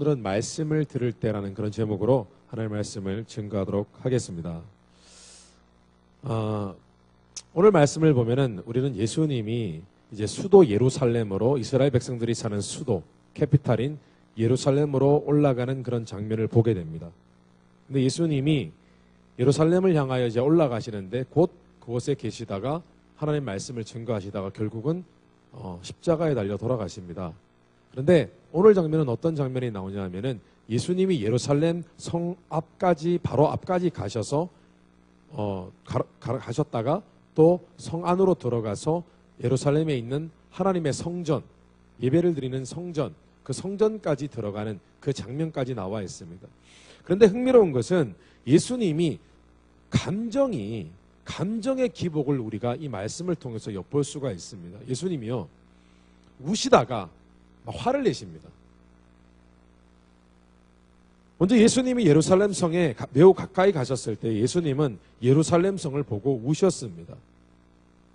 오늘은 말씀을 들을 때라는 그런 제목으로 하나님의 말씀을 증거하도록 하겠습니다. 오늘 말씀을 보면은 우리는 예수님이 이제 수도 예루살렘으로 이스라엘 백성들이 사는 수도 캐피탈인 예루살렘으로 올라가는 그런 장면을 보게 됩니다. 근데 예수님이 예루살렘을 향하여 이제 올라가시는데 곧 그곳에 계시다가 하나님 말씀을 증거하시다가 결국은 십자가에 달려 돌아가십니다. 그런데 오늘 장면은 어떤 장면이 나오냐 하면은 예수님이 예루살렘 성 앞까지 바로 앞까지 가셔서 가셨다가 또 성 안으로 들어가서 예루살렘에 있는 하나님의 성전, 예배를 드리는 성전, 그 성전까지 들어가는 그 장면까지 나와 있습니다. 그런데 흥미로운 것은 예수님이 감정의 기복을 우리가 이 말씀을 통해서 엿볼 수가 있습니다. 예수님이요, 우시다가 화를 내십니다. 먼저 예수님이 예루살렘 성에 매우 가까이 가셨을 때 예수님은 예루살렘 성을 보고 우셨습니다.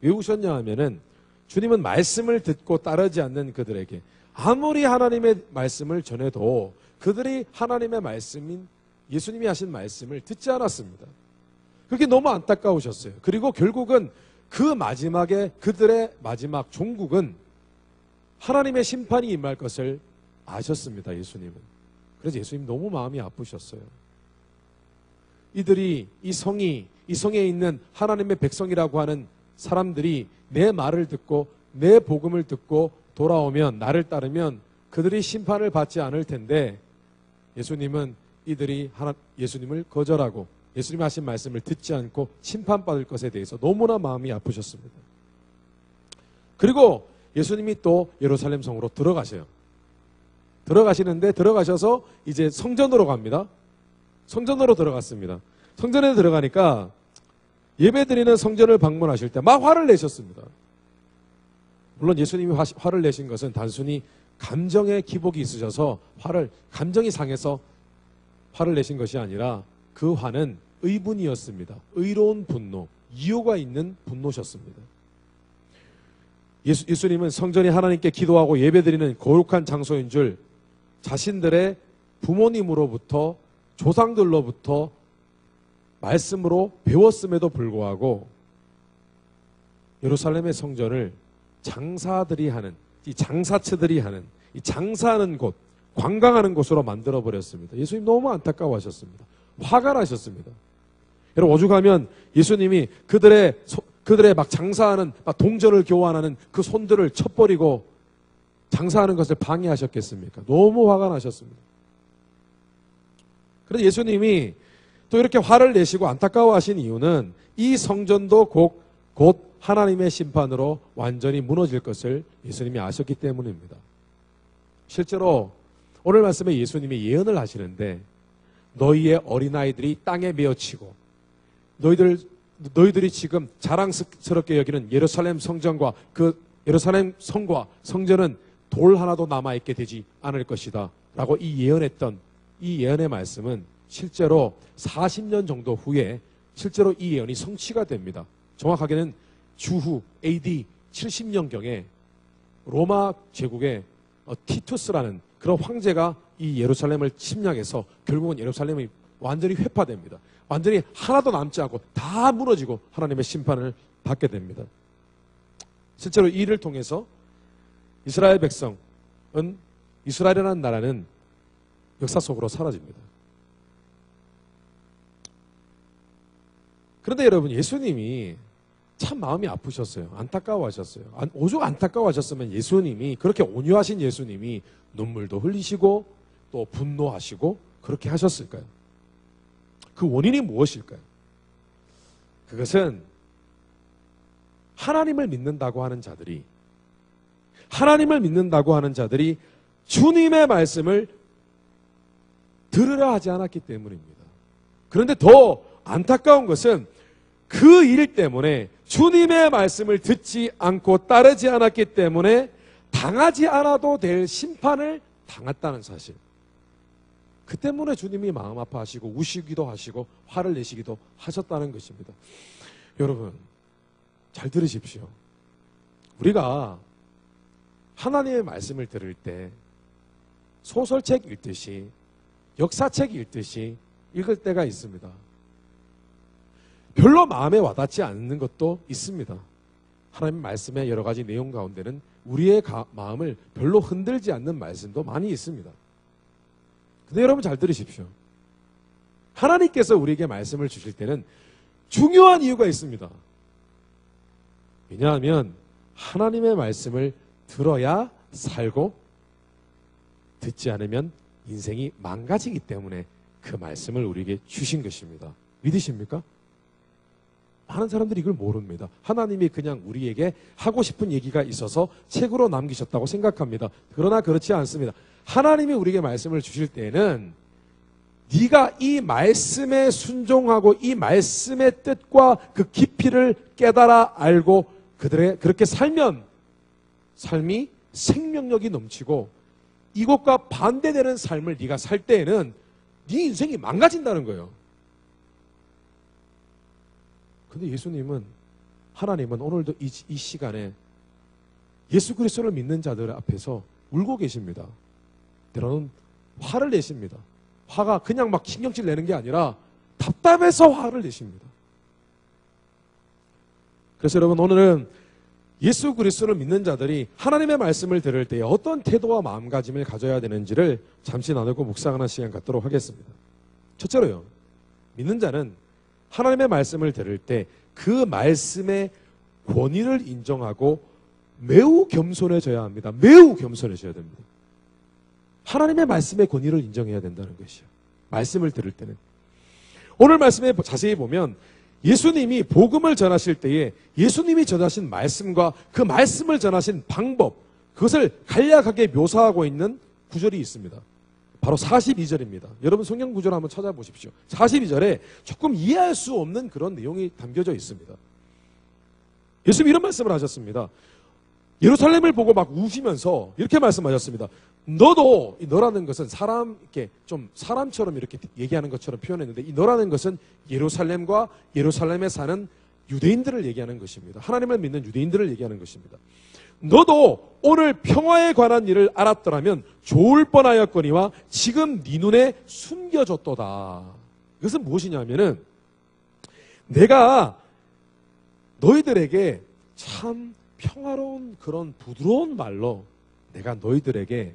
왜 우셨냐 하면은 주님은 말씀을 듣고 따르지 않는 그들에게 아무리 하나님의 말씀을 전해도 그들이 하나님의 말씀인 예수님이 하신 말씀을 듣지 않았습니다. 그게 너무 안타까우셨어요. 그리고 결국은 그 마지막에 그들의 마지막 종국은 하나님의 심판이 임할 것을 아셨습니다. 예수님은. 그래서 예수님 너무 마음이 아프셨어요. 이들이 이 성에 있는 하나님의 백성이라고 하는 사람들이 내 말을 듣고 내 복음을 듣고 돌아오면 나를 따르면 그들이 심판을 받지 않을 텐데 예수님은 이들이 예수님을 거절하고 예수님이 하신 말씀을 듣지 않고 심판받을 것에 대해서 너무나 마음이 아프셨습니다. 그리고 예수님이 또 예루살렘 성으로 들어가셔요. 들어가시는데 들어가셔서 이제 성전으로 갑니다. 성전으로 들어갔습니다. 성전에 들어가니까 예배드리는 성전을 방문하실 때 막 화를 내셨습니다. 물론 예수님이 화를 내신 것은 단순히 감정의 기복이 있으셔서 감정이 상해서 화를 내신 것이 아니라 그 화는 의분이었습니다. 의로운 분노, 이유가 있는 분노셨습니다. 예수님은 성전이 하나님께 기도하고 예배드리는 거룩한 장소인 줄 자신들의 부모님으로부터 조상들로부터 말씀으로 배웠음에도 불구하고 예루살렘의 성전을 장사들이 하는, 이 장사처들이 하는, 이 장사하는 곳, 관광하는 곳으로 만들어버렸습니다. 예수님 너무 안타까워하셨습니다. 화가 나셨습니다. 여러분, 오죽하면 예수님이 그들의 막 장사하는, 막 동전을 교환하는 그 손들을 쳐버리고 장사하는 것을 방해하셨겠습니까? 너무 화가 나셨습니다. 그래서 예수님이 또 이렇게 화를 내시고 안타까워하신 이유는 이 성전도 곧 하나님의 심판으로 완전히 무너질 것을 예수님이 아셨기 때문입니다. 실제로 오늘 말씀에 예수님이 예언을 하시는데 너희의 어린아이들이 땅에 메어치고 너희들이 지금 자랑스럽게 여기는 예루살렘 성전과 그 예루살렘 성과 성전은 돌 하나도 남아있게 되지 않을 것이다 라고 이 예언의 말씀은 실제로 40년 정도 후에 실제로 이 예언이 성취가 됩니다. 정확하게는 주후 AD 70년경에 로마 제국의 티투스라는 그런 황제가 이 예루살렘을 침략해서 결국은 예루살렘이 완전히 회파됩니다. 완전히 하나도 남지 않고 다 무너지고 하나님의 심판을 받게 됩니다. 실제로 이 일을 통해서 이스라엘 백성은, 이스라엘이라는 나라는 역사 속으로 사라집니다. 그런데 여러분, 예수님이 참 마음이 아프셨어요. 안타까워하셨어요. 오죽 안타까워하셨으면 예수님이, 그렇게 온유하신 예수님이 눈물도 흘리시고 또 분노하시고 그렇게 하셨을까요? 그 원인이 무엇일까요? 그것은 하나님을 믿는다고 하는 자들이 주님의 말씀을 들으려 하지 않았기 때문입니다. 그런데 더 안타까운 것은 그 일 때문에 주님의 말씀을 듣지 않고 따르지 않았기 때문에 당하지 않아도 될 심판을 당했다는 사실. 그 때문에 주님이 마음 아파하시고 우시기도 하시고 화를 내시기도 하셨다는 것입니다. 여러분, 잘 들으십시오. 우리가 하나님의 말씀을 들을 때 소설책 읽듯이 역사책 읽듯이 읽을 때가 있습니다. 별로 마음에 와닿지 않는 것도 있습니다. 하나님 말씀의 여러 가지 내용 가운데는 우리의 마음을 별로 흔들지 않는 말씀도 많이 있습니다. 근데 여러분 잘 들으십시오. 하나님께서 우리에게 말씀을 주실 때는 중요한 이유가 있습니다. 왜냐하면 하나님의 말씀을 들어야 살고 듣지 않으면 인생이 망가지기 때문에 그 말씀을 우리에게 주신 것입니다. 믿으십니까? 많은 사람들이 이걸 모릅니다. 하나님이 그냥 우리에게 하고 싶은 얘기가 있어서 책으로 남기셨다고 생각합니다. 그러나 그렇지 않습니다. 하나님이 우리에게 말씀을 주실 때에는 네가 이 말씀에 순종하고 이 말씀의 뜻과 그 깊이를 깨달아 알고 그렇게 살면 삶이 생명력이 넘치고 이것과 반대되는 삶을 네가 살 때에는 네 인생이 망가진다는 거예요. 근데 예수님은, 하나님은 오늘도 이 시간에 예수 그리스도를 믿는 자들 앞에서 울고 계십니다. 때로는 화를 내십니다. 화가 그냥 막 신경질 내는 게 아니라 답답해서 화를 내십니다. 그래서 여러분, 오늘은 예수 그리스도를 믿는 자들이 하나님의 말씀을 들을 때 어떤 태도와 마음가짐을 가져야 되는지를 잠시 나누고 묵상하는 시간 갖도록 하겠습니다. 첫째로요, 믿는 자는 하나님의 말씀을 들을 때 그 말씀의 권위를 인정하고 매우 겸손해져야 합니다. 매우 겸손해져야 됩니다. 하나님의 말씀의 권위를 인정해야 된다는 것이요. 말씀을 들을 때는. 오늘 말씀에 자세히 보면 예수님이 복음을 전하실 때에 예수님이 전하신 말씀과 그 말씀을 전하신 방법, 그것을 간략하게 묘사하고 있는 구절이 있습니다. 바로 42절입니다. 여러분 성경 구절 한번 찾아보십시오. 42절에 조금 이해할 수 없는 그런 내용이 담겨져 있습니다. 예수님이 이런 말씀을 하셨습니다. 예루살렘을 보고 막 우시면서 이렇게 말씀하셨습니다. 너도, 이 너라는 것은 이렇게 좀 사람처럼 이렇게 얘기하는 것처럼 표현했는데, 이 너라는 것은 예루살렘과 예루살렘에 사는 유대인들을 얘기하는 것입니다. 하나님을 믿는 유대인들을 얘기하는 것입니다. 너도 오늘 평화에 관한 일을 알았더라면 좋을 뻔하였거니와 지금 네 눈에 숨겨졌도다. 이것은 무엇이냐면은 내가 너희들에게 참 평화로운 그런 부드러운 말로 내가 너희들에게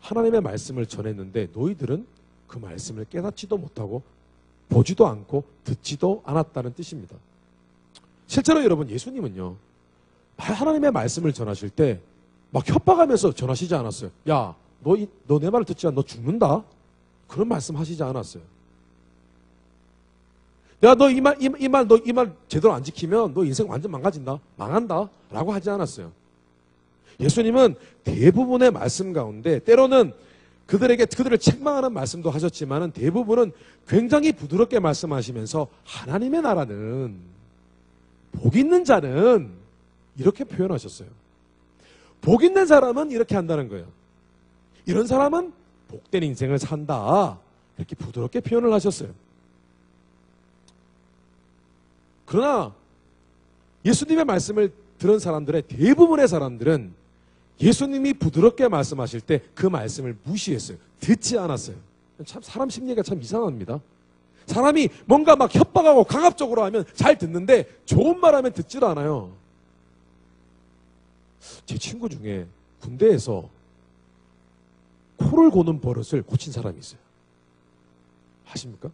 하나님의 말씀을 전했는데 너희들은 그 말씀을 깨닫지도 못하고 보지도 않고 듣지도 않았다는 뜻입니다. 실제로 여러분, 예수님은요, 하나님의 말씀을 전하실 때 막 협박하면서 전하시지 않았어요. 야, 너 내 말을 듣지 않아, 너 죽는다? 그런 말씀 하시지 않았어요. 야, 너 이 말 제대로 안 지키면 너 인생 완전 망가진다, 망한다 라고 하지 않았어요. 예수님은 대부분의 말씀 가운데 때로는 그들을 책망하는 말씀도 하셨지만 대부분은 굉장히 부드럽게 말씀하시면서 하나님의 나라는 복 있는 자는 이렇게 표현하셨어요. 복 있는 사람은 이렇게 한다는 거예요. 이런 사람은 복된 인생을 산다. 이렇게 부드럽게 표현을 하셨어요. 그러나 예수님의 말씀을 들은 사람들의 대부분의 사람들은 예수님이 부드럽게 말씀하실 때 그 말씀을 무시했어요. 듣지 않았어요. 참 사람 심리가 참 이상합니다. 사람이 뭔가 막 협박하고 강압적으로 하면 잘 듣는데 좋은 말 하면 듣지도 않아요. 제 친구 중에 군대에서 코를 고는 버릇을 고친 사람이 있어요. 아십니까?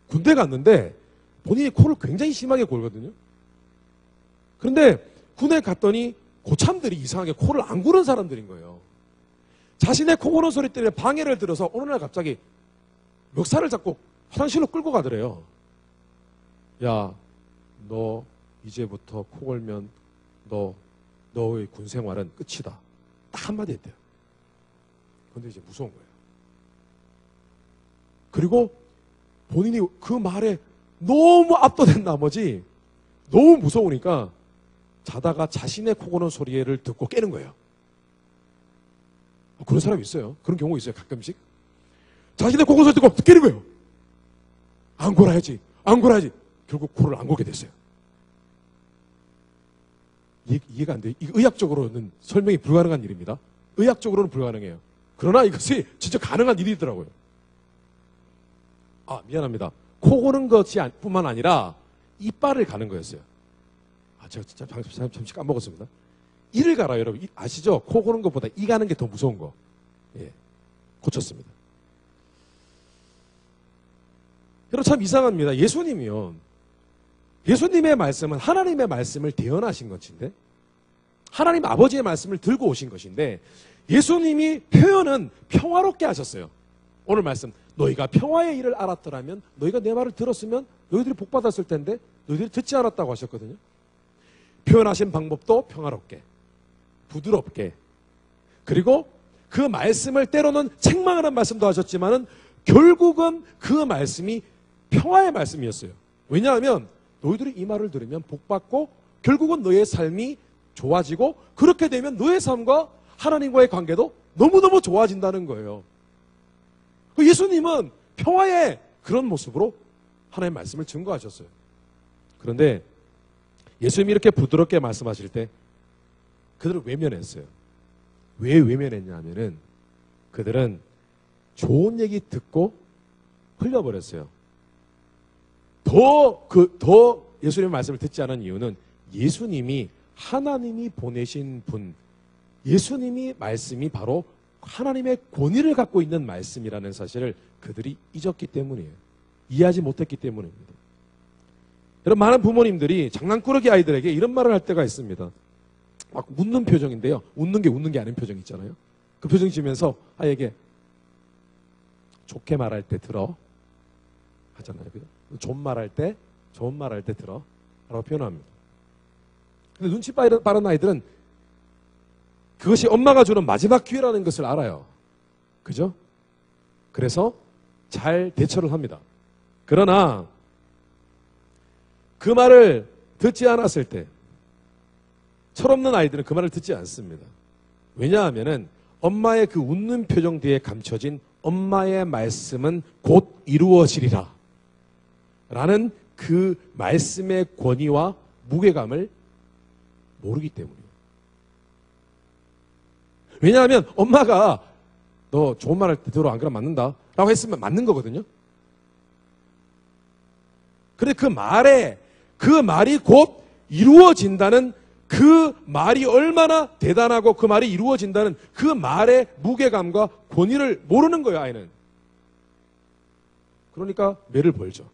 군대 갔는데 본인이 코를 굉장히 심하게 골거든요. 그런데 군에 갔더니 고참들이 이상하게 코를 안 고는 사람들인 거예요. 자신의 코 고는 소리 때문에 방해를 들어서 어느 날 갑자기 멱살을 잡고 화장실로 끌고 가더래요. 야, 너 이제부터 코 골면 너의 군 생활은 끝이다. 딱 한마디 했대요. 그런데 이제 무서운 거예요. 그리고 본인이 그 말에 너무 압도된 나머지 너무 무서우니까 자다가 자신의 코 고는 소리를 듣고 깨는 거예요. 그런 사람이 있어요. 그런 경우 있어요. 가끔씩. 자신의 코 고는 소리 듣고 깨는 거예요. 안 골아야지. 결국 코를 안 고게 됐어요. 이해가 안 돼요. 의학적으로는 설명이 불가능한 일입니다. 의학적으로는 불가능해요. 그러나 이것이 진짜 가능한 일이더라고요. 아, 미안합니다. 코 고는 것이 뿐만 아니라 이빨을 가는 거였어요. 아, 제가 진짜 잠시 까먹었습니다. 이를 갈아요, 여러분. 아시죠? 코 고는 것보다 이 가는 게 더 무서운 거. 예. 고쳤습니다. 여러분, 참 이상합니다. 예수님의 말씀은 하나님의 말씀을 대언하신 것인데, 하나님 아버지의 말씀을 들고 오신 것인데, 예수님이 표현은 평화롭게 하셨어요. 오늘 말씀, 너희가 평화의 일을 알았더라면, 너희가 내 말을 들었으면 너희들이 복받았을 텐데 너희들이 듣지 않았다고 하셨거든요. 표현하신 방법도 평화롭게, 부드럽게, 그리고 그 말씀을 때로는 책망하는 말씀도 하셨지만은 결국은 그 말씀이 평화의 말씀이었어요. 왜냐하면 너희들이 이 말을 들으면 복받고 결국은 너의 삶이 좋아지고, 그렇게 되면 너의 삶과 하나님과의 관계도 너무너무 좋아진다는 거예요. 예수님은 평화의 그런 모습으로 하나님의 말씀을 증거하셨어요. 그런데 예수님이 이렇게 부드럽게 말씀하실 때 그들을 외면했어요. 왜 외면했냐 하면은 그들은 좋은 얘기 듣고 흘려버렸어요. 더 예수님의 말씀을 듣지 않은 이유는 예수님이 하나님이 보내신 분, 예수님이 말씀이 바로 하나님의 권위를 갖고 있는 말씀이라는 사실을 그들이 잊었기 때문이에요. 이해하지 못했기 때문입니다. 여러분, 많은 부모님들이 장난꾸러기 아이들에게 이런 말을 할 때가 있습니다. 막 웃는 표정인데요. 웃는 게 아닌 표정 있잖아요. 그 표정 지으면서 아이에게 좋게 말할 때 들어 하잖아요. 좋은 말할 때 들어 라고 표현합니다. 근데 눈치 빠른 아이들은 그것이 엄마가 주는 마지막 기회라는 것을 알아요. 그죠? 그래서 잘 대처를 합니다. 그러나 그 말을 듣지 않았을 때 철없는 아이들은 그 말을 듣지 않습니다. 왜냐하면은 엄마의 그 웃는 표정 뒤에 감춰진 엄마의 말씀은 곧 이루어지리라 라는 그 말씀의 권위와 무게감을 모르기 때문이에요. 왜냐하면 엄마가 너 좋은 말 할 때 들어, 안 그러면 맞는다 라고 했으면 맞는 거거든요. 그런데 그 말이 곧 이루어진다는 그 말이 얼마나 대단하고 그 말이 이루어진다는 그 말의 무게감과 권위를 모르는 거예요, 아이는. 그러니까 매를 벌죠.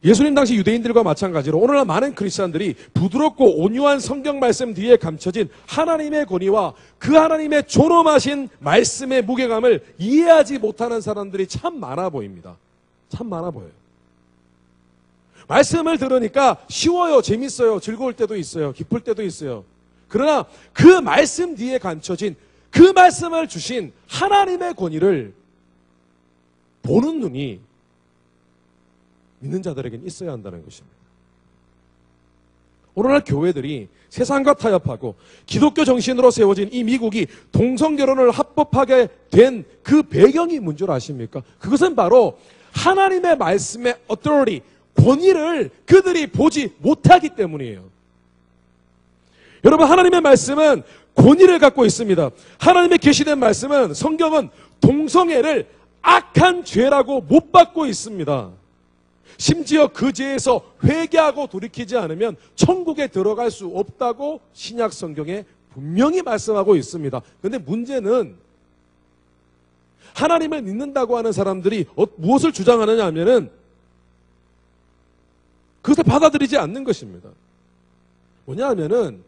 예수님 당시 유대인들과 마찬가지로 오늘날 많은 크리스찬들이 부드럽고 온유한 성경 말씀 뒤에 감춰진 하나님의 권위와 그 하나님의 존엄하신 말씀의 무게감을 이해하지 못하는 사람들이 참 많아 보입니다. 참 많아 보여요. 말씀을 들으니까 쉬워요, 재밌어요, 즐거울 때도 있어요, 기쁠 때도 있어요. 그러나 그 말씀 뒤에 감춰진 그 말씀을 주신 하나님의 권위를 보는 눈이 믿는 자들에게는 있어야 한다는 것입니다. 오늘날 교회들이 세상과 타협하고 기독교 정신으로 세워진 이 미국이 동성결혼을 합법하게 된 그 배경이 뭔 줄 아십니까? 그것은 바로 하나님의 말씀의 authority, 권위를 그들이 보지 못하기 때문이에요. 여러분, 하나님의 말씀은 권위를 갖고 있습니다. 하나님의 계시된 말씀은, 성경은 동성애를 악한 죄라고 못 받고 있습니다. 심지어 그 죄에서 회개하고 돌이키지 않으면 천국에 들어갈 수 없다고 신약 성경에 분명히 말씀하고 있습니다. 그런데 문제는 하나님을 믿는다고 하는 사람들이 무엇을 주장하느냐 하면은 그것을 받아들이지 않는 것입니다. 뭐냐 하면은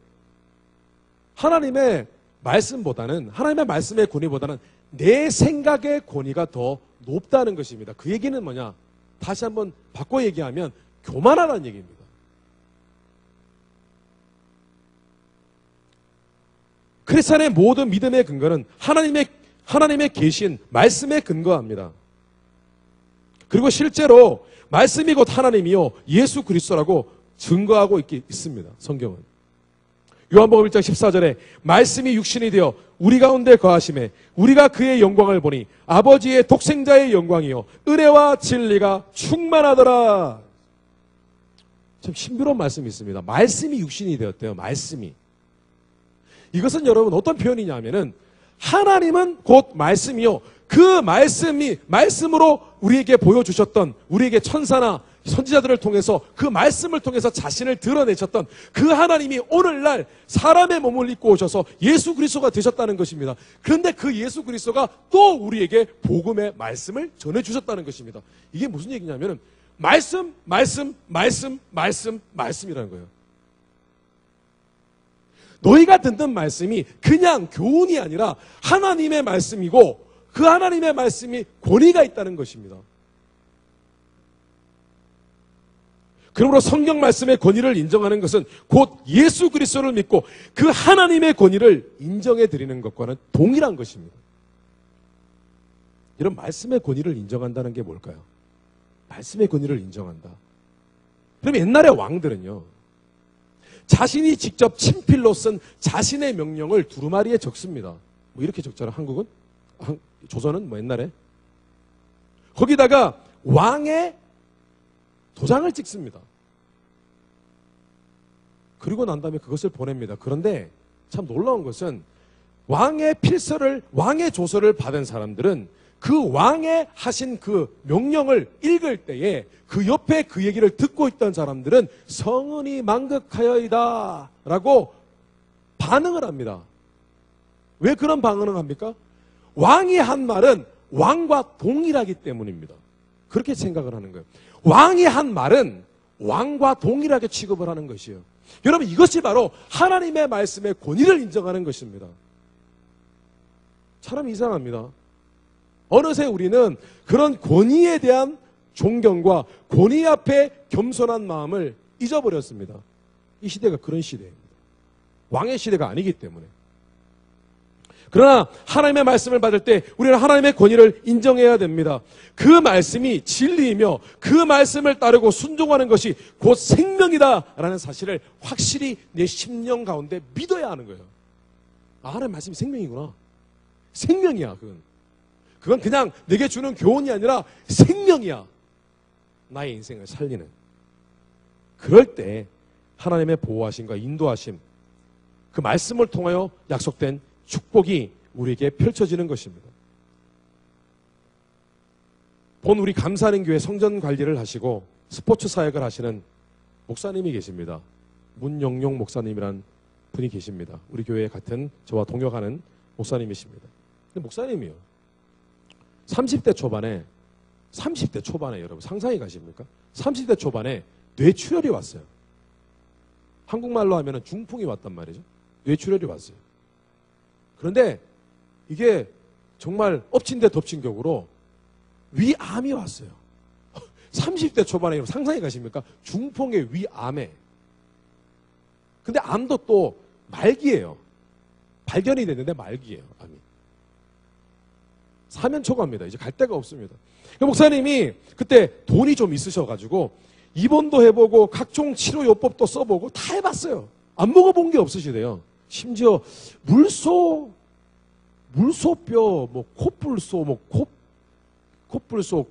하나님의 말씀보다는, 하나님의 말씀의 권위보다는 내 생각의 권위가 더 높다는 것입니다. 그 얘기는 뭐냐? 다시 한번 바꿔 얘기하면 교만하다는 얘기입니다. 크리스찬의 모든 믿음의 근거는 하나님의 계신 말씀에 근거합니다. 그리고 실제로 말씀이 곧 하나님이요 예수 그리스도라고 증거하고 있습니다. 성경은. 요한복음 1장 14절에 말씀이 육신이 되어 우리 가운데 거하심에 우리가 그의 영광을 보니 아버지의 독생자의 영광이요 은혜와 진리가 충만하더라. 참 신비로운 말씀이 있습니다. 말씀이 육신이 되었대요. 말씀이. 이것은 여러분 어떤 표현이냐 하면은 하나님은 곧 말씀이요. 그 말씀으로 우리에게 보여주셨던, 우리에게 천사나 선지자들을 통해서 그 말씀을 통해서 자신을 드러내셨던 그 하나님이 오늘날 사람의 몸을 입고 오셔서 예수 그리스도가 되셨다는 것입니다. 그런데 그 예수 그리스도가 또 우리에게 복음의 말씀을 전해주셨다는 것입니다. 이게 무슨 얘기냐면 말씀이라는 거예요. 너희가 듣는 말씀이 그냥 교훈이 아니라 하나님의 말씀이고 그 하나님의 말씀이 권위가 있다는 것입니다. 그러므로 성경 말씀의 권위를 인정하는 것은 곧 예수 그리스도를 믿고 그 하나님의 권위를 인정해 드리는 것과는 동일한 것입니다. 이런 말씀의 권위를 인정한다는 게 뭘까요? 말씀의 권위를 인정한다. 그럼 옛날의 왕들은요, 자신이 직접 친필로 쓴 자신의 명령을 두루마리에 적습니다. 뭐 이렇게 적잖아요. 한국은? 조선은 뭐 옛날에? 거기다가 왕의 도장을 찍습니다. 그리고 난 다음에 그것을 보냅니다. 그런데 참 놀라운 것은 왕의 필서를, 왕의 조서를 받은 사람들은 그 왕의 하신 그 명령을 읽을 때에 그 옆에 그 얘기를 듣고 있던 사람들은 성은이 망극하여이다 라고 반응을 합니다. 왜 그런 반응을 합니까? 왕이 한 말은 왕과 동일하기 때문입니다. 그렇게 생각을 하는 거예요. 왕이 한 말은 왕과 동일하게 취급을 하는 것이에요. 여러분, 이것이 바로 하나님의 말씀의 권위를 인정하는 것입니다. 참 이상합니다. 어느새 우리는 그런 권위에 대한 존경과 권위 앞에 겸손한 마음을 잊어버렸습니다. 이 시대가 그런 시대입니다. 왕의 시대가 아니기 때문에. 그러나 하나님의 말씀을 받을 때 우리는 하나님의 권위를 인정해야 됩니다. 그 말씀이 진리이며 그 말씀을 따르고 순종하는 것이 곧 생명이다라는 사실을 확실히 내 심령 가운데 믿어야 하는 거예요. 아, 하나님의 말씀이 생명이구나. 생명이야, 그건. 그건 그냥 내게 주는 교훈이 아니라 생명이야. 나의 인생을 살리는. 그럴 때 하나님의 보호하심과 인도하심, 그 말씀을 통하여 약속된 축복이 우리에게 펼쳐지는 것입니다. 본 우리 감사하는 교회 성전 관리를 하시고 스포츠 사역을 하시는 목사님이 계십니다. 문영용 목사님이란 분이 계십니다. 우리 교회 같은 저와 동역하는 목사님이십니다. 근데 목사님이요, 30대 초반에 여러분 상상이 가십니까? 30대 초반에 뇌출혈이 왔어요. 한국말로 하면 중풍이 왔단 말이죠. 뇌출혈이 왔어요. 그런데 이게 정말 엎친 데 덮친 격으로 위암이 왔어요. 30대 초반에 상상이 가십니까? 중풍의 위암에. 근데 암도 또 말기예요. 발견이 됐는데 말기예요, 암이. 사면 초과입니다. 이제 갈 데가 없습니다. 목사님이 그때 돈이 좀 있으셔가지고 입원도 해보고 각종 치료 요법도 써보고 다 해봤어요. 안 먹어본 게 없으시대요. 심지어 물소뼈, 뭐 콧불소, 뭐 콧불소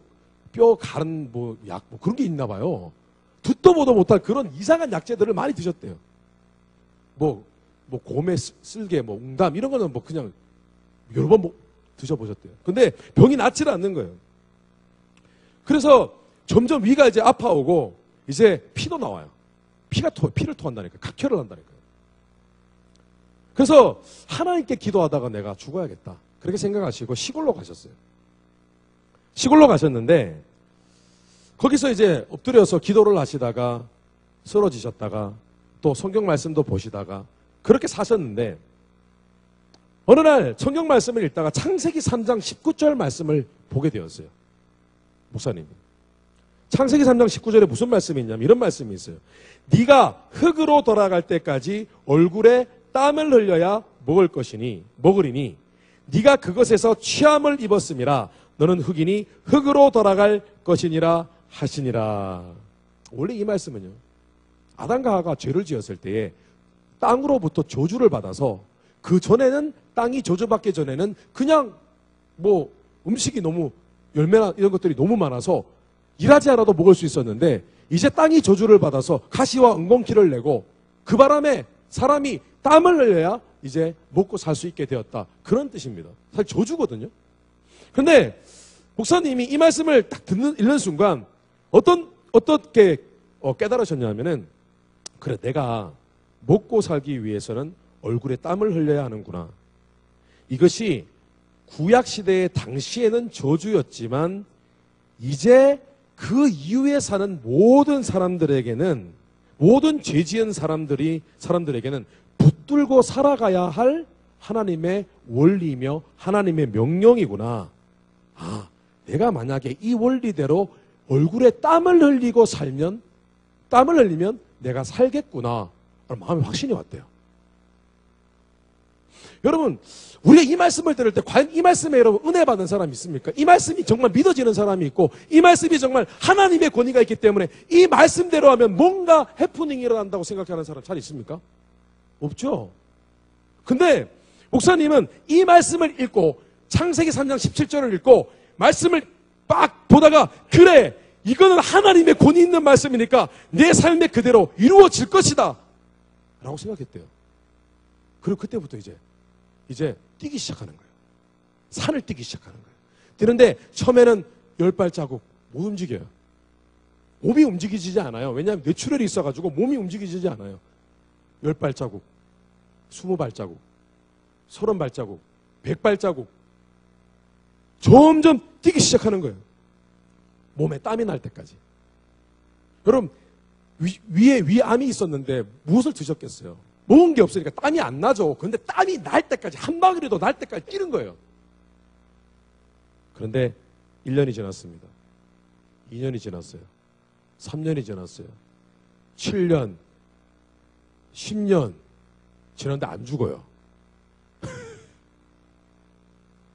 뼈 가른 뭐 약, 뭐 그런 게 있나 봐요. 듣도 보도 못할 그런 이상한 약재들을 많이 드셨대요. 뭐 곰에 쓸개, 뭐 웅담 이런 거는 뭐 그냥 여러 번 드셔보셨대요. 근데 병이 낫지를 않는 거예요. 그래서 점점 위가 이제 아파오고 이제 피도 나와요. 피를 토한다니까요. 각혈을 한다니까요. 그래서 하나님께 기도하다가 내가 죽어야겠다. 그렇게 생각하시고 시골로 가셨어요. 시골로 가셨는데 거기서 이제 엎드려서 기도를 하시다가 쓰러지셨다가 또 성경 말씀도 보시다가 그렇게 사셨는데 어느 날 성경 말씀을 읽다가 창세기 3장 19절 말씀을 보게 되었어요. 목사님이. 창세기 3장 19절에 무슨 말씀이 있냐면 이런 말씀이 있어요. 네가 흙으로 돌아갈 때까지 얼굴에 땀을 흘려야 먹으리니 네가 그것에서 취함을 입었음이라 너는 흙이니 흙으로 돌아갈 것이니라 하시니라. 원래 이 말씀은요, 아담과 하와가 죄를 지었을 때에 땅으로부터 저주를 받아서 그 전에는 땅이 저주받기 전에는 그냥 뭐 음식이 너무 열매나 이런 것들이 너무 많아서 일하지 않아도 먹을 수 있었는데 이제 땅이 저주를 받아서 가시와 엉겅퀴를 내고 그 바람에 사람이 땀을 흘려야 이제 먹고 살 수 있게 되었다. 그런 뜻입니다. 사실 저주거든요. 그런데 목사님이 이 말씀을 딱 읽는 순간 어떻게 깨달으셨냐면은, 그래, 내가 먹고 살기 위해서는 얼굴에 땀을 흘려야 하는구나. 이것이 구약시대의 당시에는 저주였지만 이제 그 이후에 사는 모든 사람들에게는, 모든 죄 지은 사람들에게는 붙들고 살아가야 할 하나님의 원리이며 하나님의 명령이구나. 아, 내가 만약에 이 원리대로 얼굴에 땀을 흘리면 내가 살겠구나. 마음에 확신이 왔대요. 여러분, 우리가 이 말씀을 들을 때 과연 이 말씀에 여러분 은혜 받는 사람이 있습니까? 이 말씀이 정말 믿어지는 사람이 있고 이 말씀이 정말 하나님의 권위가 있기 때문에 이 말씀대로 하면 뭔가 해프닝이 일어난다고 생각하는 사람 잘 있습니까? 없죠. 근데 목사님은 이 말씀을 읽고 창세기 3장 17절을 읽고 말씀을 막 보다가, 그래, 이거는 하나님의 권위 있는 말씀이니까 내 삶에 그대로 이루어질 것이다 라고 생각했대요. 그리고 그때부터 이제 뛰기 시작하는 거예요. 산을 뛰기 시작하는 거예요. 뛰는데 처음에는 10발자국 못 움직여요. 몸이 움직이지지 않아요. 왜냐하면 뇌출혈이 있어가지고 몸이 움직이지지 않아요. 10발자국, 20발자국, 30발자국, 100발자국. 점점 뛰기 시작하는 거예요. 몸에 땀이 날 때까지. 여러분, 위에 위암이 있었는데 무엇을 드셨겠어요? 먹은 게 없으니까 땀이 안 나죠. 그런데 땀이 날 때까지, 한 방울이라도 날 때까지 뛰는 거예요. 그런데 1년이 지났습니다. 2년이 지났어요. 3년이 지났어요. 7년, 10년 지났는데 안 죽어요.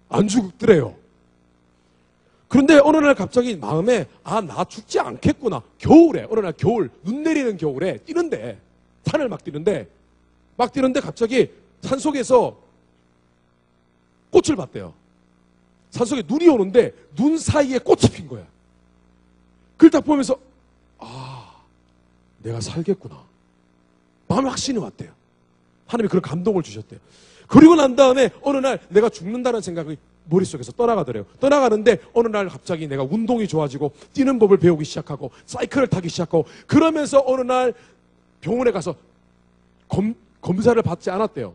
안 죽더래요. 그런데 어느 날 갑자기 마음에, 나 죽지 않겠구나. 겨울에, 어느 날 눈 내리는 겨울에 뛰는데, 산을 막 뛰는데 갑자기 산속에서 꽃을 봤대요. 산속에 눈이 오는데 눈 사이에 꽃이 핀 거야. 그걸 딱 보면서 내가 살겠구나. 마음에 확신이 왔대요. 하나님이 그런 감동을 주셨대요. 그리고 난 다음에 어느 날 내가 죽는다는 생각이 머릿속에서 떠나가더래요. 떠나가는데 어느 날 갑자기 내가 운동이 좋아지고 뛰는 법을 배우기 시작하고 사이클을 타기 시작하고, 그러면서 어느 날 병원에 가서 검사를 받지 않았대요.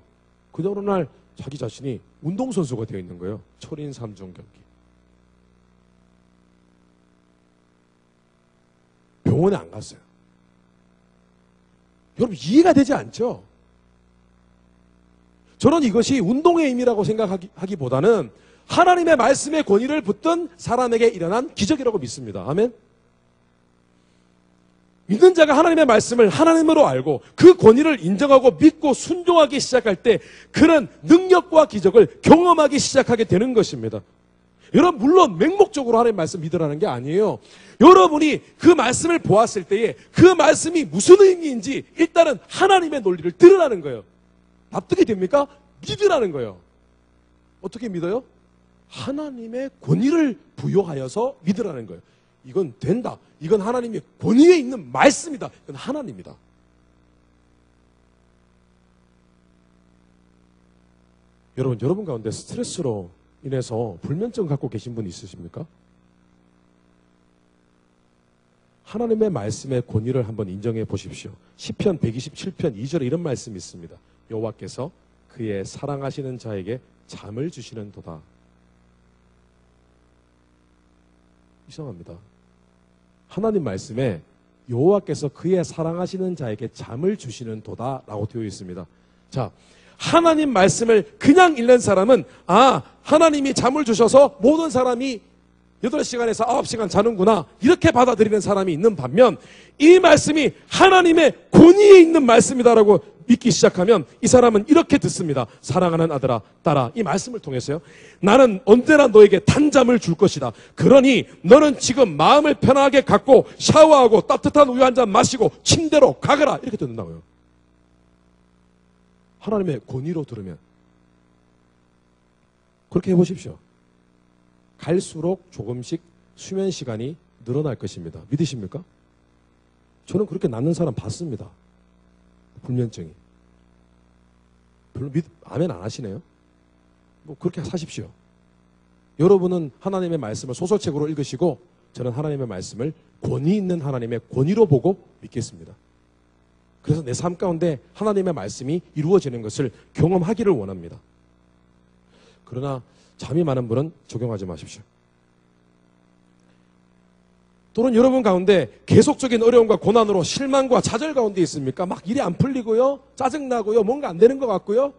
그저 어느 날 자기 자신이 운동선수가 되어 있는 거예요. 철인 3종 경기. 병원에 안 갔어요. 여러분, 이해가 되지 않죠? 저는 이것이 운동의 힘이라고 생각하기보다는 하나님의 말씀의 권위를 붙든 사람에게 일어난 기적이라고 믿습니다. 아멘? 믿는 자가 하나님의 말씀을 하나님으로 알고 그 권위를 인정하고 믿고 순종하기 시작할 때 그런 능력과 기적을 경험하기 시작하게 되는 것입니다. 여러분, 물론 맹목적으로 하나님의 말씀 믿으라는 게 아니에요. 여러분이 그 말씀을 보았을 때에 그 말씀이 무슨 의미인지 일단은 하나님의 논리를 들으라는 거예요. 납득이 됩니까? 믿으라는 거예요. 어떻게 믿어요? 하나님의 권위를 부여하여서 믿으라는 거예요. 이건 된다. 이건 하나님의 권위에 있는 말씀이다. 이건 하나님이다. 여러분 가운데 스트레스로 인해서 불면증 갖고 계신 분 있으십니까? 하나님의 말씀의 권위를 한번 인정해 보십시오. 시편 127편 2절에 이런 말씀이 있습니다. 여호와께서 그의 사랑하시는 자에게 잠을 주시는 도다. 이상합니다. 하나님 말씀에 여호와께서 그의 사랑하시는 자에게 잠을 주시는 도다라고 되어 있습니다. 자, 하나님 말씀을 그냥 읽는 사람은 하나님이 잠을 주셔서 모든 사람이 8시간에서 9시간 자는구나 이렇게 받아들이는 사람이 있는 반면, 이 말씀이 하나님의 권위에 있는 말씀이다라고 믿기 시작하면 이 사람은 이렇게 듣습니다. 사랑하는 아들아, 딸아, 이 말씀을 통해서요, 나는 언제나 너에게 단잠을 줄 것이다. 그러니 너는 지금 마음을 편하게 갖고 샤워하고 따뜻한 우유 한 잔 마시고 침대로 가거라, 이렇게 듣는다고요. 하나님의 권위로 들으면 그렇게 해보십시오. 갈수록 조금씩 수면 시간이 늘어날 것입니다. 믿으십니까? 저는 그렇게 낫는 사람 봤습니다. 불면증이. 별로 아멘 안 하시네요. 뭐 그렇게 사십시오. 여러분은 하나님의 말씀을 소설책으로 읽으시고 저는 하나님의 말씀을 권위 있는 하나님의 권위로 보고 믿겠습니다. 그래서 내 삶 가운데 하나님의 말씀이 이루어지는 것을 경험하기를 원합니다. 그러나 잠이 많은 분은 적용하지 마십시오. 또는 여러분 가운데 계속적인 어려움과 고난으로 실망과 좌절 가운데 있습니까? 막 일이 안 풀리고요. 짜증나고요. 뭔가 안 되는 것 같고요.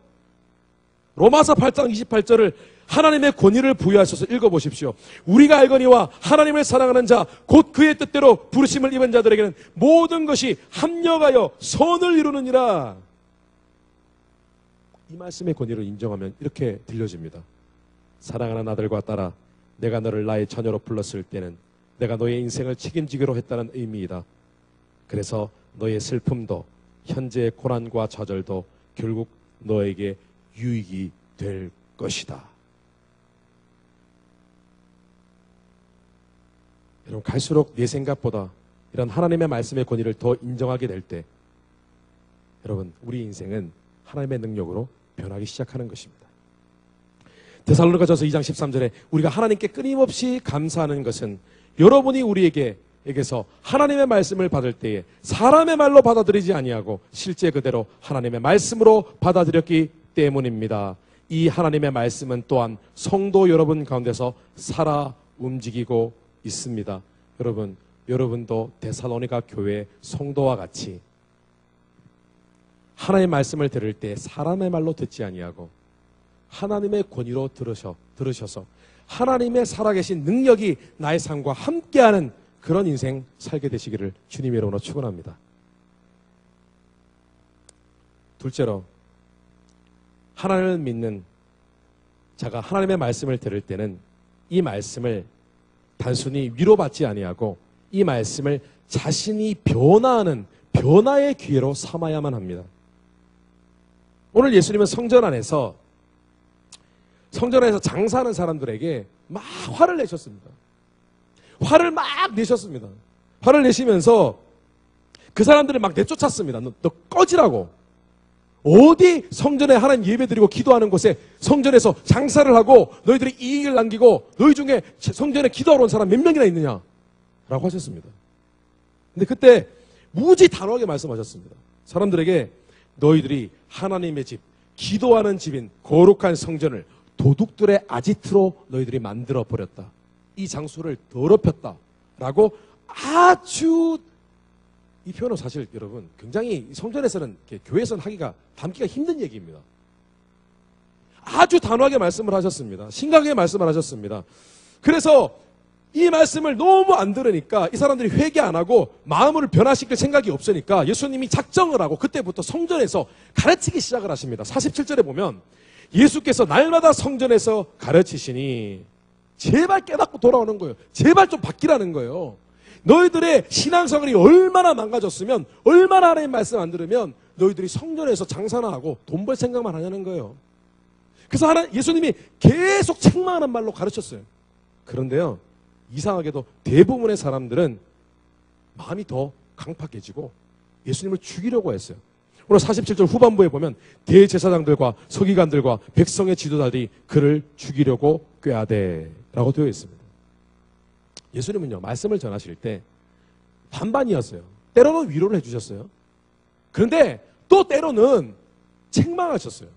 로마서 8장 28절을 하나님의 권위를 부여하셔서 읽어보십시오. 우리가 알거니와 하나님을 사랑하는 자 곧 그의 뜻대로 부르심을 입은 자들에게는 모든 것이 합력하여 선을 이루느니라. 이 말씀의 권위를 인정하면 이렇게 들려집니다. 사랑하는 아들과 딸아, 내가 너를 나의 자녀로 불렀을 때는 내가 너의 인생을 책임지기로 했다는 의미이다. 그래서 너의 슬픔도 현재의 고난과 좌절도 결국 너에게 유익이 될 것이다. 여러분, 갈수록 내 생각보다 이런 하나님의 말씀의 권위를 더 인정하게 될 때 여러분, 우리 인생은 하나님의 능력으로 변하기 시작하는 것입니다. 데살로니가전서 2장 13절에 우리가 하나님께 끊임없이 감사하는 것은 여러분이 우리에게서 하나님의 말씀을 받을 때에 사람의 말로 받아들이지 아니하고 실제 그대로 하나님의 말씀으로 받아들였기 때문입니다. 이 하나님의 말씀은 또한 성도 여러분 가운데서 살아 움직이고 있습니다. 여러분도 데살로니가 교회 성도와 같이 하나님의 말씀을 들을 때 사람의 말로 듣지 아니하고 하나님의 권위로 들으셔서 하나님의 살아계신 능력이 나의 삶과 함께하는 그런 인생 살게 되시기를 주님의 이름으로 축원합니다. 둘째로, 하나님을 믿는 자가 하나님의 말씀을 들을 때는 이 말씀을 단순히 위로받지 아니하고 이 말씀을 자신이 변화하는 변화의 기회로 삼아야만 합니다. 오늘 예수님은 성전 안에서 장사하는 사람들에게 막 화를 내셨습니다. 화를 막 내셨습니다. 화를 내시면서 그 사람들을 막 내쫓았습니다. 너 꺼지라고. 어디 성전에 하나님 예배드리고 기도하는 곳에 성전에서 장사를 하고 너희들이 이익을 남기고 너희 중에 성전에 기도하러 온 사람 몇 명이나 있느냐? 라고 하셨습니다. 근데 그때 무지 단호하게 말씀하셨습니다. 사람들에게 너희들이 하나님의 집, 기도하는 집인 거룩한 성전을 도둑들의 아지트로 너희들이 만들어 버렸다. 이 장소를 더럽혔다. 라고 아주, 이 표현은 사실 여러분 굉장히 성전에서는 교회에서는 담기가 힘든 얘기입니다. 아주 단호하게 말씀을 하셨습니다. 심각하게 말씀을 하셨습니다. 그래서 이 말씀을 너무 안 들으니까 이 사람들이 회개 안 하고 마음을 변화시킬 생각이 없으니까 예수님이 작정을 하고 그때부터 성전에서 가르치기 시작을 하십니다. 47절에 보면 예수께서 날마다 성전에서 가르치시니 제발 깨닫고 돌아오는 거예요. 제발 좀 바뀌라는 거예요. 너희들의 신앙생활이 얼마나 망가졌으면, 얼마나 하나님 말씀 안 들으면 너희들이 성전에서 장사나 하고 돈 벌 생각만 하냐는 거예요. 그래서 예수님이 계속 책망하는 말로 가르쳤어요. 그런데요, 이상하게도 대부분의 사람들은 마음이 더 강팍해지고 예수님을 죽이려고 했어요. 오늘 47절 후반부에 보면 대제사장들과 서기관들과 백성의 지도자들이 그를 죽이려고 꾀하되라고 되어 있습니다. 예수님은요, 말씀을 전하실 때 반반이었어요. 때로는 위로를 해주셨어요. 그런데 또 때로는 책망하셨어요.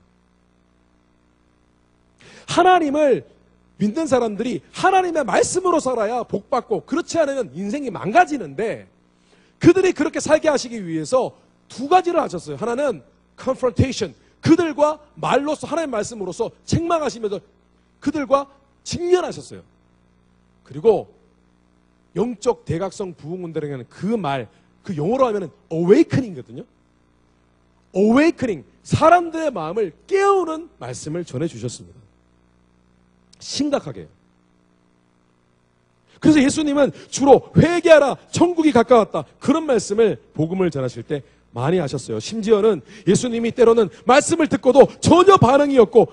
하나님을 믿는 사람들이 하나님의 말씀으로 살아야 복받고 그렇지 않으면 인생이 망가지는데 그들이 그렇게 살게 하시기 위해서 두 가지를 하셨어요. 하나는 confrontation, 그들과 말로서 하나님의 말씀으로서 책망하시면서 그들과 직면하셨어요. 그리고 영적 대각성 부흥운동이라는 그 말, 그 영어로 하면은 awakening거든요. awakening, 사람들의 마음을 깨우는 말씀을 전해주셨습니다. 심각하게. 그래서 예수님은 주로 회개하라, 천국이 가까웠다, 그런 말씀을 복음을 전하실 때 많이 하셨어요. 심지어는 예수님이 때로는 말씀을 듣고도 전혀 반응이 없고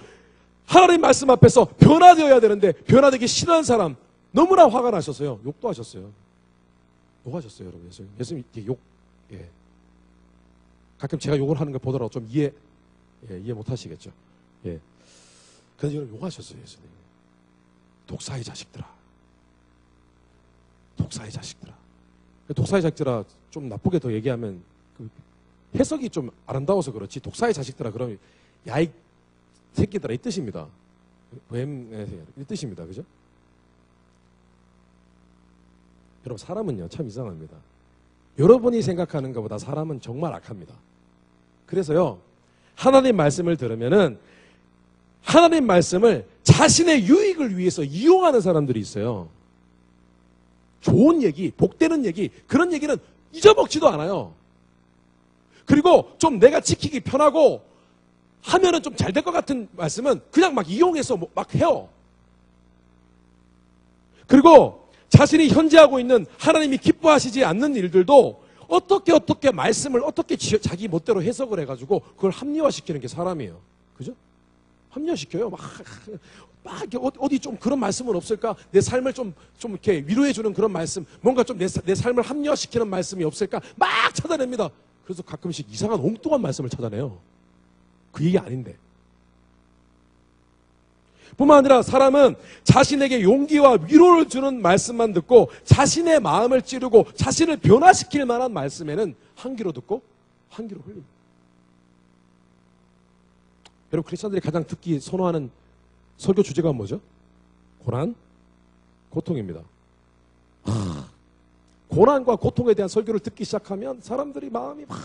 하나님 말씀 앞에서 변화되어야 되는데 변화되기 싫어하는 사람 너무나 화가 나셨어요. 욕도 하셨어요. 욕하셨어요, 여러분. 예수님 욕, 예. 가끔 제가 욕을 하는 걸 보더라도 좀 예, 이해 못 하시겠죠. 예. 그래서 이걸 욕하셨어요, 예수님. 독사의 자식들아. 독사의 자식들아. 독사의 자식들아, 좀 나쁘게 더 얘기하면, 그 해석이 좀 아름다워서 그렇지, 독사의 자식들아, 그러면, 야, 이 새끼들아, 이 뜻입니다. 이 뜻입니다. 그죠? 여러분, 사람은요, 참 이상합니다. 여러분이 생각하는 것보다 사람은 정말 악합니다. 그래서요, 하나님 말씀을 들으면은, 하나님 말씀을 자신의 유익을 위해서 이용하는 사람들이 있어요. 좋은 얘기, 복되는 얘기, 그런 얘기는 잊어먹지도 않아요. 그리고 좀 내가 지키기 편하고 하면은 좀 잘 될 것 같은 말씀은 그냥 막 이용해서 막 해요. 그리고 자신이 현재하고 있는 하나님이 기뻐하시지 않는 일들도 어떻게 말씀을 어떻게 자기 멋대로 해석을 해가지고 그걸 합리화시키는 게 사람이에요. 그죠? 합리화시켜요. 막 어디 좀 그런 말씀은 없을까? 내 삶을 좀 이렇게 위로해주는 그런 말씀, 뭔가 좀 내 삶을 합리화시키는 말씀이 없을까? 막 찾아냅니다. 그래서 가끔씩 이상한 엉뚱한 말씀을 찾아내요. 그 얘기 아닌데. 뿐만 아니라 사람은 자신에게 용기와 위로를 주는 말씀만 듣고 자신의 마음을 찌르고 자신을 변화시킬 만한 말씀에는 한 귀로 듣고 한 귀로 흘립니다. 여러분, 크리스천들이 가장 듣기 선호하는 설교 주제가 뭐죠? 고난, 고통입니다. 고난과 고통에 대한 설교를 듣기 시작하면 사람들이 마음이 막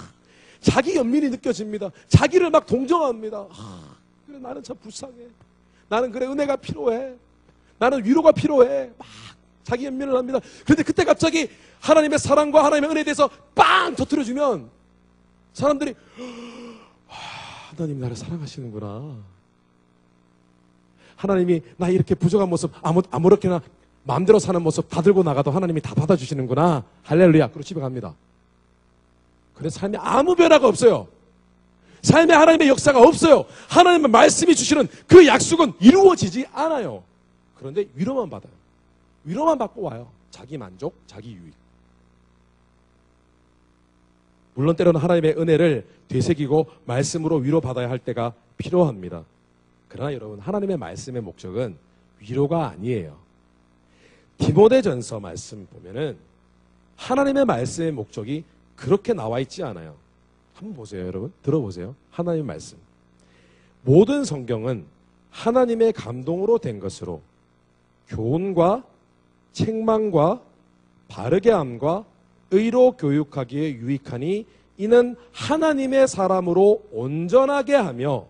자기 연민이 느껴집니다. 자기를 막 동정합니다. 그래, 나는 참 불쌍해. 나는 그래, 은혜가 필요해. 나는 위로가 필요해. 막 자기 연민을 합니다. 그런데 그때 갑자기 하나님의 사랑과 하나님의 은혜에 대해서 빵 터뜨려주면 사람들이 하나님 나를 사랑하시는구나. 하나님이 나 이렇게 부족한 모습 아무렇게나 마음대로 사는 모습 다 들고 나가도 하나님이 다 받아주시는구나. 할렐루야. 그리고 집에 갑니다. 그래서 삶에 아무 변화가 없어요. 삶에 하나님의 역사가 없어요. 하나님의 말씀이 주시는 그 약속은 이루어지지 않아요. 그런데 위로만 받아요. 위로만 받고 와요. 자기 만족, 자기 유익. 물론 때로는 하나님의 은혜를 되새기고 말씀으로 위로받아야 할 때가 필요합니다. 그러나 여러분, 하나님의 말씀의 목적은 위로가 아니에요. 디모데전서 말씀 보면은 하나님의 말씀의 목적이 그렇게 나와 있지 않아요. 한번 보세요, 여러분. 들어보세요. 하나님의 말씀. 모든 성경은 하나님의 감동으로 된 것으로 교훈과 책망과 바르게 함과 의로 교육하기에 유익하니 이는 하나님의 사람으로 온전하게 하며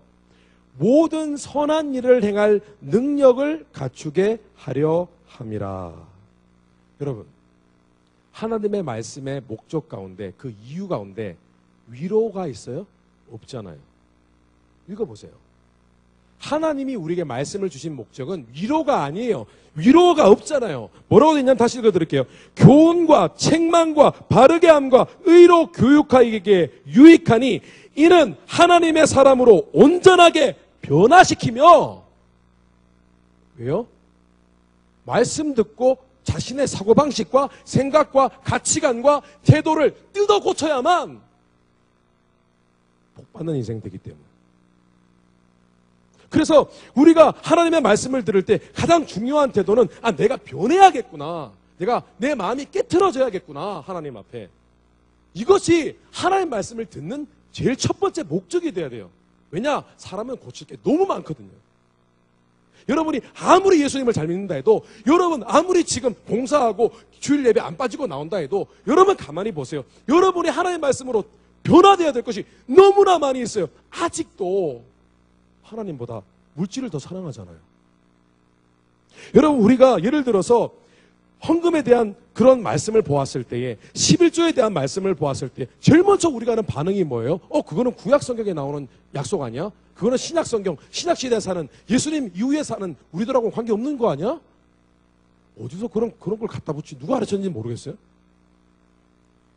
모든 선한 일을 행할 능력을 갖추게 하려 함이라. 여러분, 하나님의 말씀의 목적 가운데, 그 이유 가운데 위로가 있어요? 없잖아요. 읽어보세요. 하나님이 우리에게 말씀을 주신 목적은 위로가 아니에요. 위로가 없잖아요. 뭐라고 되냐면 다시 읽어드릴게요. 교훈과 책망과 바르게 함과 의로 교육하기에 유익하니 이는 하나님의 사람으로 온전하게 변화시키며, 왜요? 말씀 듣고 자신의 사고방식과 생각과 가치관과 태도를 뜯어 고쳐야만 복받는 인생 되기 때문에. 그래서 우리가 하나님의 말씀을 들을 때 가장 중요한 태도는 내가 변해야겠구나. 내 마음이 깨트러져야겠구나. 하나님 앞에. 이것이 하나님 말씀을 듣는 제일 첫 번째 목적이 돼야 돼요. 왜냐? 사람은 고칠 게 너무 많거든요. 여러분이 아무리 예수님을 잘 믿는다 해도, 여러분 아무리 지금 봉사하고 주일 예배 안 빠지고 나온다 해도, 여러분 가만히 보세요. 여러분이 하나님의 말씀으로 변화되어야 될 것이 너무나 많이 있어요. 아직도 하나님보다 물질을 더 사랑하잖아요. 여러분, 우리가 예를 들어서 헌금에 대한 그런 말씀을 보았을 때에, 11조에 대한 말씀을 보았을 때 제일 먼저 우리가 하는 반응이 뭐예요? 그거는 구약 성경에 나오는 약속 아니야? 그거는 신약 성경, 신약 시대에 사는, 예수님 이후에 사는 우리들하고는 관계없는 거 아니야? 어디서 그런 걸 갖다 붙이 누가 가르쳤는지 모르겠어요.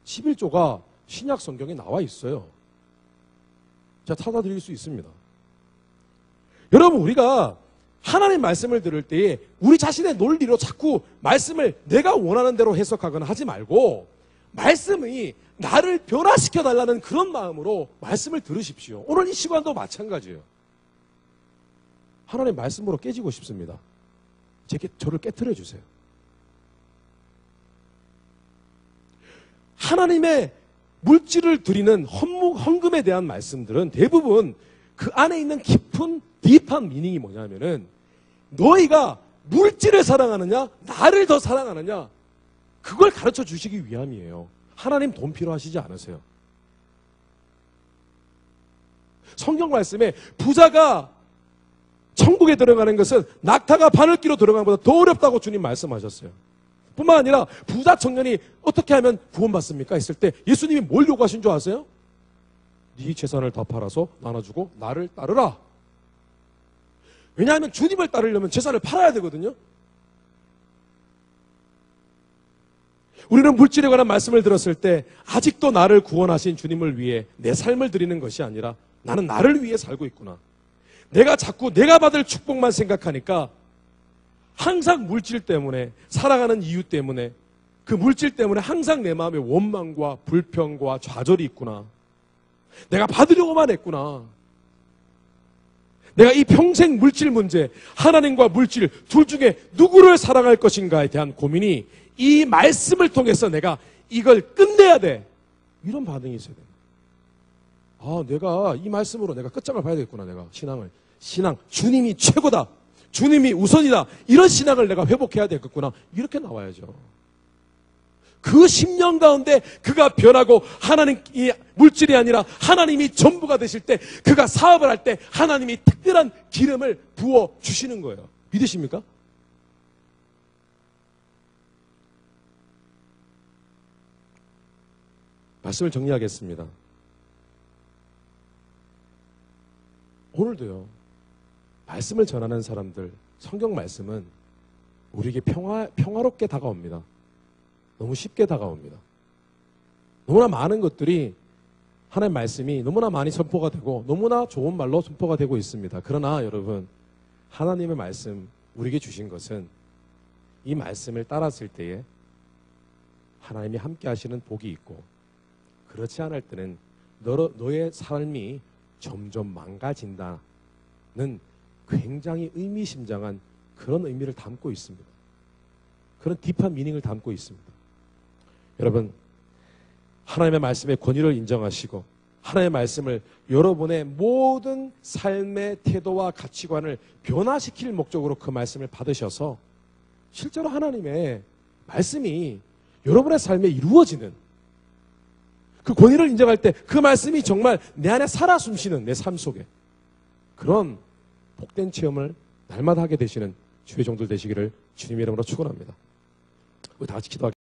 11조가 신약 성경에 나와 있어요. 제가 찾아 드릴 수 있습니다. 여러분, 우리가 하나님 말씀을 들을 때에 우리 자신의 논리로 자꾸 말씀을 내가 원하는 대로 해석하거나 하지 말고, 말씀이 나를 변화시켜 달라는 그런 마음으로 말씀을 들으십시오. 오늘 이 시간도 마찬가지예요. 하나님 말씀으로 깨지고 싶습니다. 저를 깨트려 주세요. 하나님의 물질을 드리는 헌금에 대한 말씀들은 대부분 그 안에 있는 깊은 딥한 미닝이 뭐냐면은 너희가 물질을 사랑하느냐 나를 더 사랑하느냐 그걸 가르쳐 주시기 위함이에요. 하나님 돈 필요하시지 않으세요. 성경 말씀에 부자가 천국에 들어가는 것은 낙타가 바늘기로 들어가는 것보다 더 어렵다고 주님 말씀하셨어요. 뿐만 아니라 부자 청년이 어떻게 하면 구원받습니까? 했을 때 예수님이 뭘 요구하신 줄 아세요? 네 재산을 다 팔아서 나눠주고 나를 따르라. 왜냐하면 주님을 따르려면 재산을 팔아야 되거든요. 우리는 물질에 관한 말씀을 들었을 때 아직도 나를 구원하신 주님을 위해 내 삶을 드리는 것이 아니라 나는 나를 위해 살고 있구나. 내가 자꾸 내가 받을 축복만 생각하니까 항상 물질 때문에 사랑하는 이유 때문에 그 물질 때문에 항상 내 마음에 원망과 불평과 좌절이 있구나. 내가 받으려고만 했구나. 내가 이 평생 물질 문제, 하나님과 물질 둘 중에 누구를 사랑할 것인가에 대한 고민이 이 말씀을 통해서 내가 이걸 끝내야 돼. 이런 반응이 있어야 돼. 아, 내가 이 말씀으로 내가 끝장을 봐야 되겠구나. 내가 신앙, 주님이 최고다. 주님이 우선이다. 이런 신앙을 내가 회복해야 되겠구나. 이렇게 나와야죠. 그 10년 가운데 그가 변하고 하나님이 물질이 아니라 하나님이 전부가 되실 때 그가 사업을 할 때 하나님이 특별한 기름을 부어 주시는 거예요. 믿으십니까? 말씀을 정리하겠습니다. 오늘도요. 말씀을 전하는 사람들, 성경 말씀은 우리에게 평화롭게 다가옵니다. 너무 쉽게 다가옵니다. 너무나 많은 것들이 하나님의 말씀이 너무나 많이 선포가 되고 너무나 좋은 말로 선포가 되고 있습니다. 그러나 여러분, 하나님의 말씀 우리에게 주신 것은 이 말씀을 따랐을 때에 하나님이 함께 하시는 복이 있고 그렇지 않을 때는 너의 삶이 점점 망가진다는 굉장히 의미심장한 그런 의미를 담고 있습니다. 그런 딥한 미닝을 담고 있습니다. 여러분, 하나님의 말씀의 권위를 인정하시고 하나님의 말씀을 여러분의 모든 삶의 태도와 가치관을 변화시킬 목적으로 그 말씀을 받으셔서 실제로 하나님의 말씀이 여러분의 삶에 이루어지는 그 권위를 인정할 때 그 말씀이 정말 내 안에 살아 숨쉬는 내 삶 속에 그런 복된 체험을 날마다 하게 되시는 주의 종들 되시기를 주님의 이름으로 축원합니다. 우리 다 같이 기도하겠습니다.